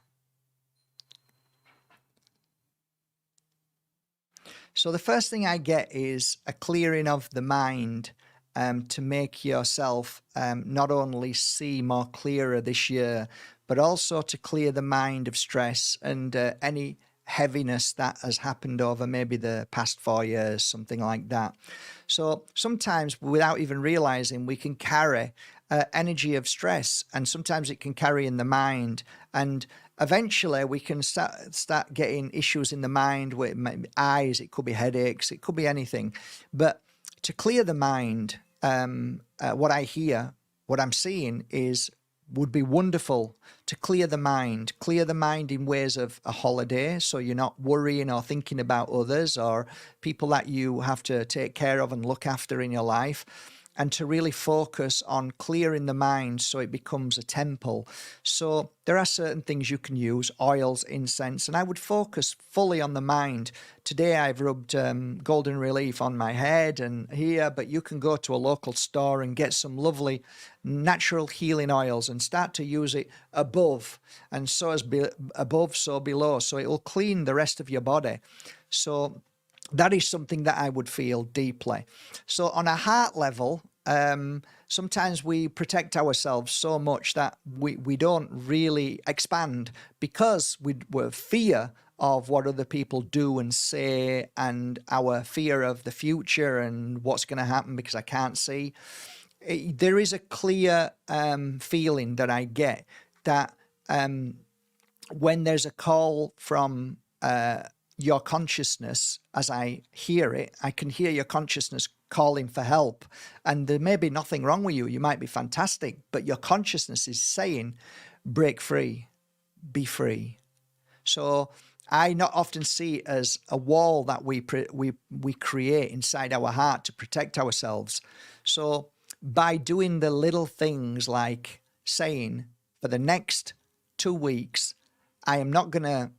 first thing I get is a clearing of the mind, to make yourself, not only see more clearer this year, but also to clear the mind of stress and any heaviness that has happened over maybe the past 4 years, something like that. So sometimes, without even realizing, we can carry energy of stress, and sometimes it can carry in the mind. And eventually we can start getting issues in the mind with eyes. It could be headaches, it could be anything. But to clear the mind, what I hear, what I'm seeing is, would be wonderful to clear the mind in ways of a holiday, so you're not worrying or thinking about others or people that you have to take care of and look after in your life, and to really focus on clearing the mind so it becomes a temple. So there are certain things you can use, oils, incense, and I would focus fully on the mind. Today I've rubbed golden relief on my head and here, but you can go to a local store and get some lovely natural healing oils and start to use it above, and so as above, so below, so it will clean the rest of your body. So that is something that I would feel deeply. So on a heart level, sometimes we protect ourselves so much that we don't really expand because we're fear of what other people do and say, and our fear of the future and what's going to happen because I can't see. There is a clear feeling that I get that when there's a call from your consciousness, as I hear it, I can hear your consciousness calling for help. And there may be nothing wrong with you. You might be fantastic, but your consciousness is saying, break free, be free. So I not often see it as a wall that we create inside our heart to protect ourselves. So by doing the little things like saying, for the next 2 weeks, I am not going to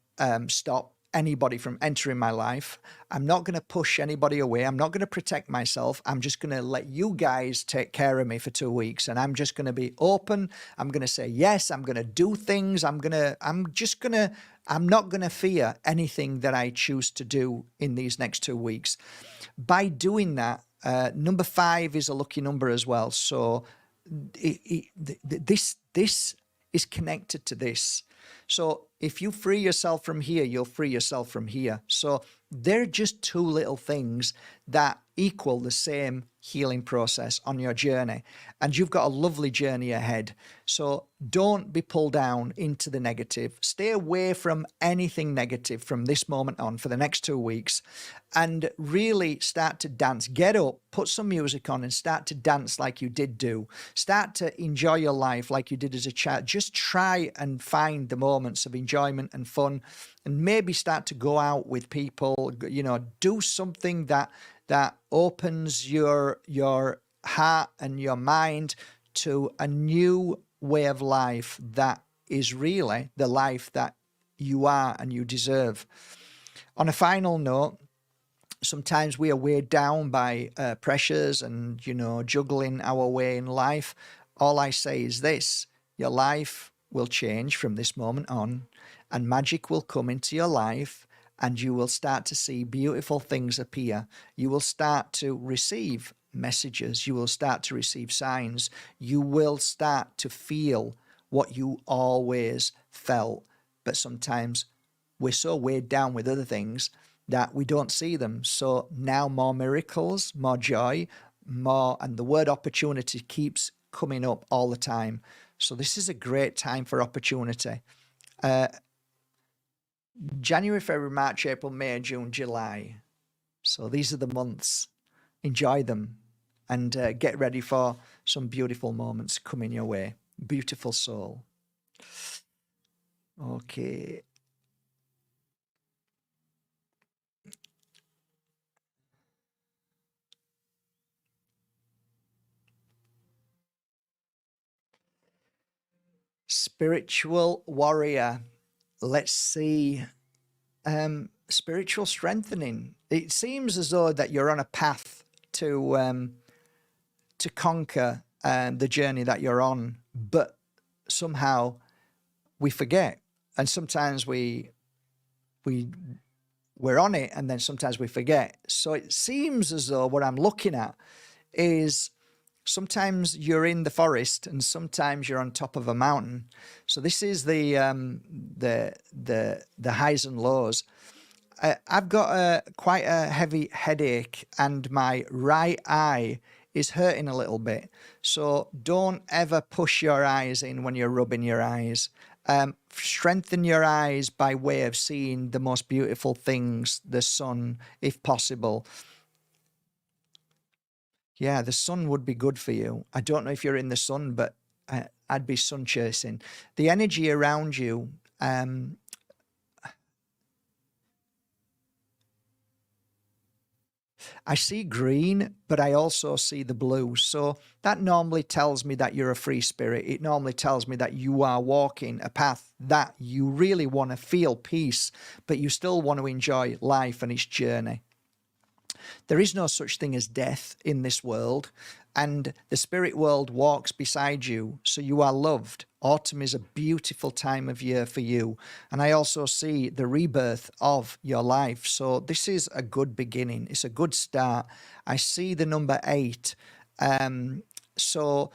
stop anybody from entering my life. I'm not going to push anybody away. I'm not going to protect myself. I'm just going to let you guys take care of me for 2 weeks. And I'm just going to be open. I'm going to say yes. I'm going to do things. I'm not going to fear anything that I choose to do in these next 2 weeks. By doing that, number 5 is a lucky number as well. So this is connected to this. So if you free yourself from here, you'll free yourself from here. So they're just 2 little things that equal the same healing process on your journey. And you've got a lovely journey ahead. So don't be pulled down into the negative. Stay away from anything negative from this moment on for the next 2 weeks, and really start to dance. Get up, put some music on and start to dance like you did do. Start to enjoy your life like you did as a child. Just try and find the moments of enjoyment and fun, and maybe start to go out with people, do something that opens your heart and your mind to a new way of life that is really the life that you are and you deserve. On a final note, sometimes we are weighed down by pressures and, juggling our way in life. All I say is this: your life will change from this moment on, and magic will come into your life, and you will start to see beautiful things appear. You will start to receive messages. You will start to receive signs. You will start to feel what you always felt. But sometimes we're so weighed down with other things that we don't see them. So now more miracles, more joy, more, and the word opportunity keeps coming up all the time. So this is a great time for opportunity. January, February, March, April, May, June, July. So these are the months. Enjoy them and get ready for some beautiful moments coming your way. Beautiful soul. Okay. Spiritual warrior. Let's see. Spiritual strengthening. It seems as though that you're on a path to conquer the journey that you're on, but somehow we forget, and sometimes we're on it, and then sometimes we forget. So it seems as though what I'm looking at is sometimes you're in the forest and sometimes you're on top of a mountain. So this is the highs and lows. I've got quite a heavy headache and my right eye is hurting a little bit. So don't ever push your eyes in when you're rubbing your eyes. Strengthen your eyes by way of seeing the most beautiful things, the sun, if possible. Yeah, the sun would be good for you. I don't know if you're in the sun, but I'd be sun chasing. The energy around you, I see green, but I also see the blue. So that normally tells me that you're a free spirit. It normally tells me that you are walking a path that you really want to feel peace, but you still want to enjoy life and its journey. There is no such thing as death in this world, and the spirit world walks beside you, so you are loved. Autumn is a beautiful time of year for you, and I also see the rebirth of your life. So this is a good beginning. It's a good start. I see the number 8. So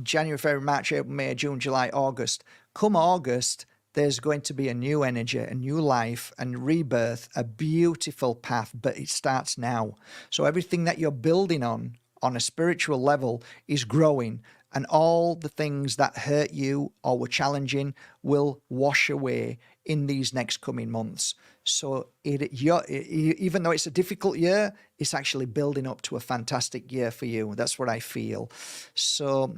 January, February, March, April, May, June, July, August. Come August, there's going to be a new energy, a new life and rebirth, a beautiful path, but it starts now. So everything that you're building on a spiritual level is growing, and all the things that hurt you or were challenging will wash away in these next coming months. So even though it's a difficult year, it's actually building up to a fantastic year for you. That's what I feel. So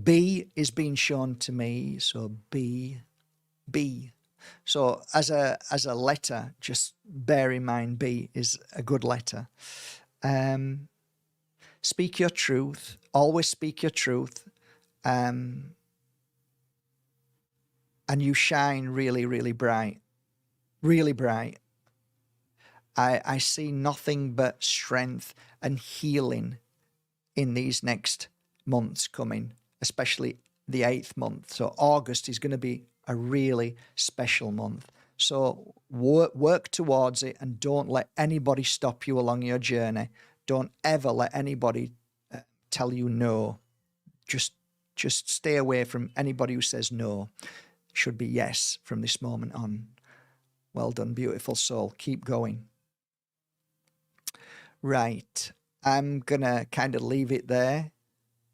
B is being shown to me. So B. So as a letter, just bear in mind B is a good letter. Speak your truth. Always speak your truth. And you shine really, really bright. Really bright. I see nothing but strength and healing in these next months coming, especially the 8th month. So August is going to be a really special month. So work towards it, and don't let anybody stop you along your journey. Don't ever let anybody tell you no. Just stay away from anybody who says no. It should be yes from this moment on. Well done, beautiful soul. Keep going. Right. I'm going to kind of leave it there,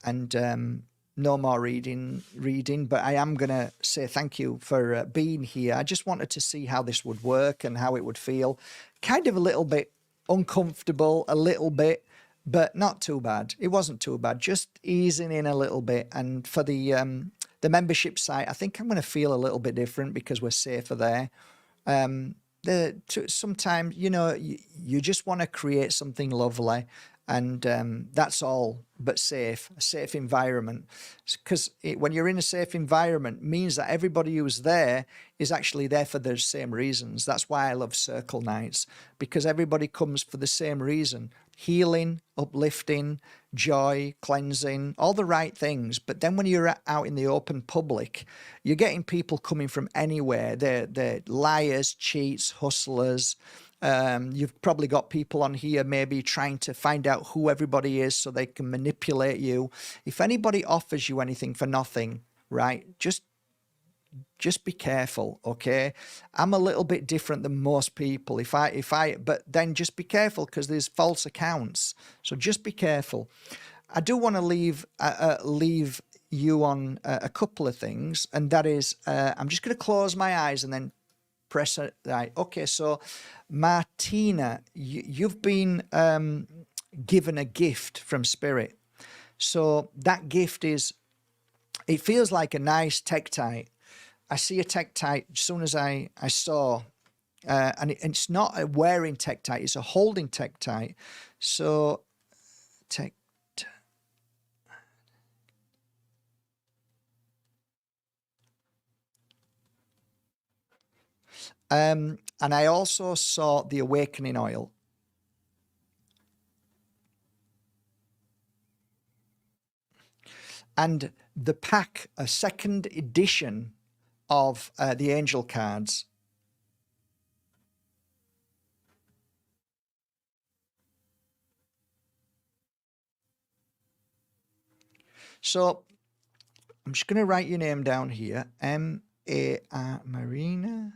and no more reading, but I am going to say thank you for being here. I just wanted to see how this would work and how it would feel. Kind of a little bit uncomfortable, a little bit, but not too bad. It wasn't too bad, just easing in a little bit. And for the membership site, I think I'm going to feel a little bit different because we're safer there. Sometimes, you just want to create something lovely, and that's all, but safe, a safe environment. Because when you're in a safe environment, means that everybody who's there is actually there for the same reasons. That's why I love circle nights, because everybody comes for the same reason: healing, uplifting, joy, cleansing, all the right things. But then when you're out in the open public, you're getting people coming from anywhere. They're liars, cheats, hustlers. You've probably got people on here maybe trying to find out who everybody is so they can manipulate you. If anybody offers you anything for nothing, right, just be careful, okay? I'm a little bit different than most people. But then just be careful, because there's false accounts. So just be careful. I do want to leave you on a couple of things, and that is, I'm just going to close my eyes and then press it. Right. Okay. So Martina, you've been given a gift from Spirit. So that gift it feels like a nice Tektite. I see a Tektite as soon as I saw, and it's not a wearing Tektite, it's a holding Tektite. So and I also saw the awakening oil. and the pack, a second edition of the angel cards. So I'm just going to write your name down here. M-A-R Marina.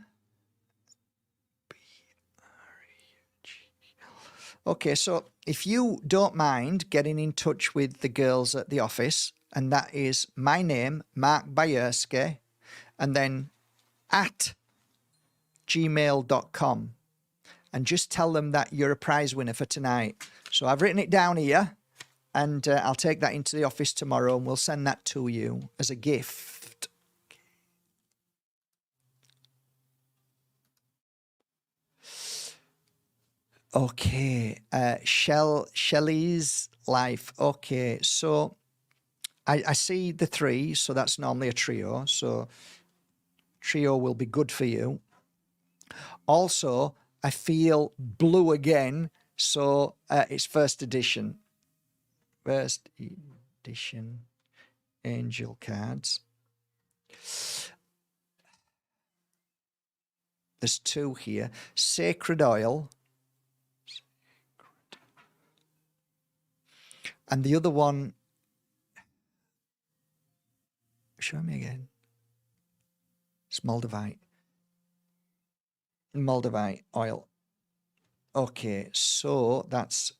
Okay, so if you don't mind getting in touch with the girls at the office, and that is my name, Mark Bajerski, and then at gmail.com, and just tell them that you're a prize winner for tonight. So I've written it down here, and I'll take that into the office tomorrow, and we'll send that to you as a gift. Okay, Shelley's life. Okay, so I see the 3, so that's normally a trio. So trio will be good for you. Also, I feel blue again, so it's first edition. First edition angel cards. There's 2 here. Sacred oil. And the other one, show me again. It's Moldavite oil. Okay, so that's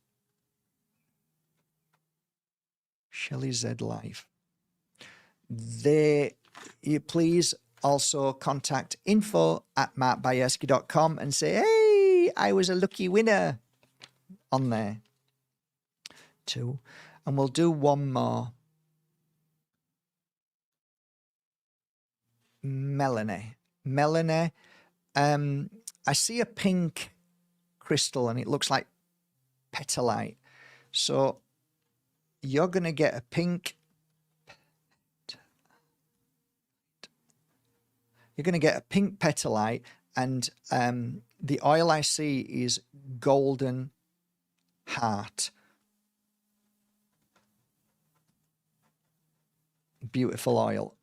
Shelley Z Life. You please also contact info@markbajerski.com and say, hey, I was a lucky winner on there. 2. And we'll do one more. Melanie. I see a pink crystal and it looks like petalite. So you're going to get a pink. You're going to get a pink petalite, and the oil I see is golden heart. Beautiful oil.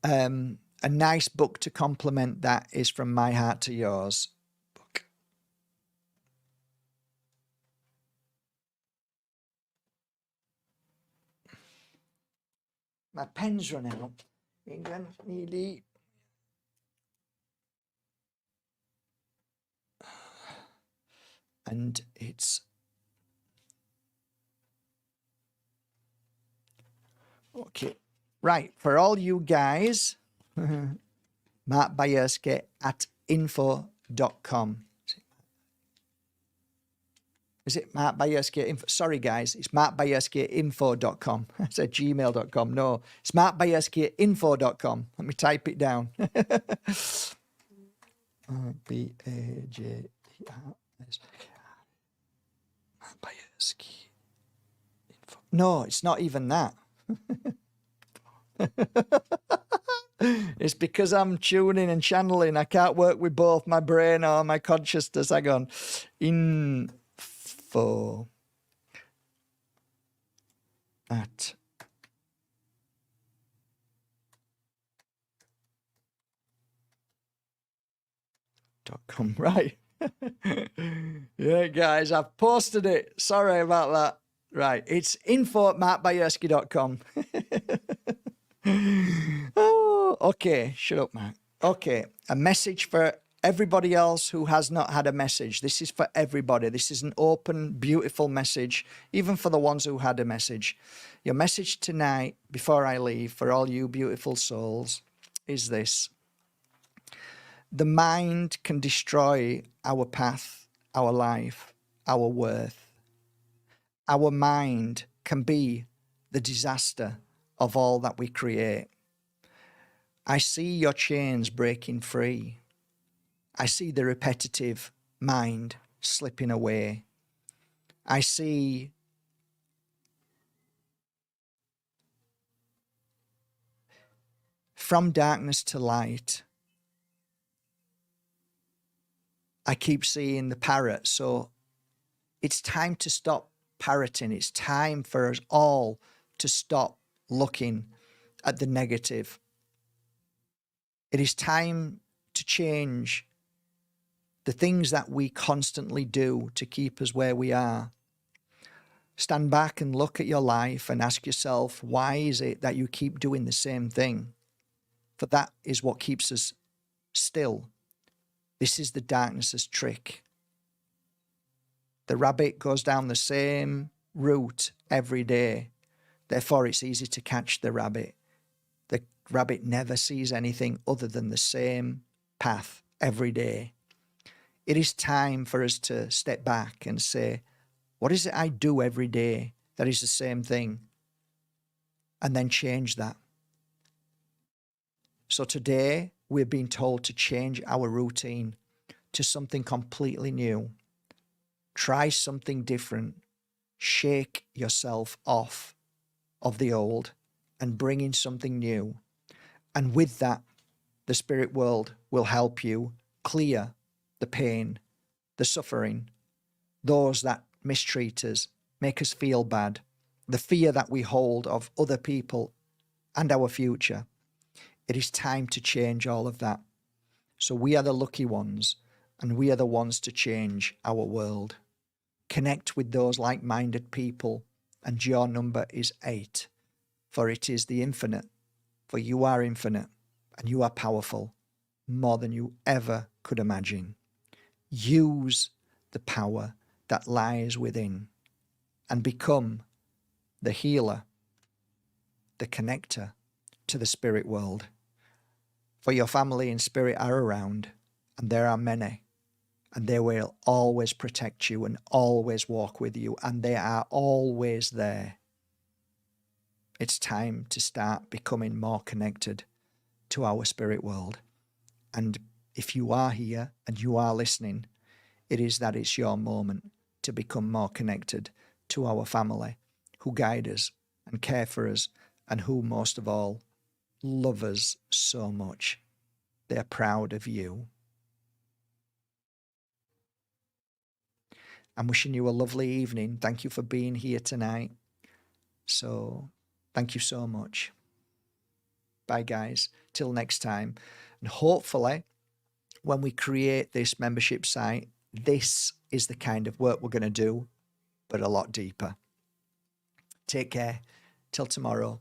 A nice book to complement that is From My Heart to Yours book. My pen's run out. Nearly. And it's okay. Right, for all you guys, Mark Bajerski at info.com. Is it Mark Bajerski at info? Sorry, guys, it's Mark Bajerski at info.com. I said gmail.com. No, it's Mark Bajerski at info.com. Let me type it down. B-A-J-E-R-S. Mark Bajerski. No, it's not even that. It's because I'm tuning and channeling. I can't work with both my brain or my consciousness. Hang on. Info at .com. Right. Yeah, guys, I've posted it. Sorry about that. Right. It's info@markbajerski.com. Oh, okay. Shut up, Mark. Okay. A message for everybody else who has not had a message. This is for everybody. This is an open, beautiful message, even for the ones who had a message. Your message tonight, before I leave, for all you beautiful souls, is this. The mind can destroy our path, our life, our worth. Our mind can be the disaster of all that we create. I see your chains breaking free. I see the repetitive mind slipping away. I see from darkness to light. I keep seeing the parrot, so it's time to stop parroting. It's time for us all to stop looking at the negative. It is time to change the things that we constantly do to keep us where we are. Stand back and look at your life and ask yourself, why is it that you keep doing the same thing? For that is what keeps us still. This is the darkness's trick. The rabbit goes down the same route every day. Therefore, it's easy to catch the rabbit. The rabbit never sees anything other than the same path every day. It is time for us to step back and say, what is it I do every day that is the same thing? And then change that. So today, we're being told to change our routine to something completely new. Try something different. Shake yourself off of the old and bring in something new. And with that, the spirit world will help you clear the pain, the suffering, those that mistreat us, make us feel bad, the fear that we hold of other people and our future. It is time to change all of that. So we are the lucky ones, and we are the ones to change our world. Connect with those like-minded people, and your number is 8, for it is the infinite, for you are infinite, and you are powerful, more than you ever could imagine. Use the power that lies within and become the healer, the connector to the spirit world. For your family and spirit are around, and there are many, and they will always protect you and always walk with you, and they are always there. It's time to start becoming more connected to our spirit world. And if you are here and you are listening, it is that it's your moment to become more connected to our family, who guide us and care for us, and who most of all love us so much. They're proud of you. I'm wishing you a lovely evening. Thank you for being here tonight. So thank you so much. Bye, guys. Till next time. And hopefully, when we create this membership site, this is the kind of work we're going to do, but a lot deeper. Take care. Till tomorrow.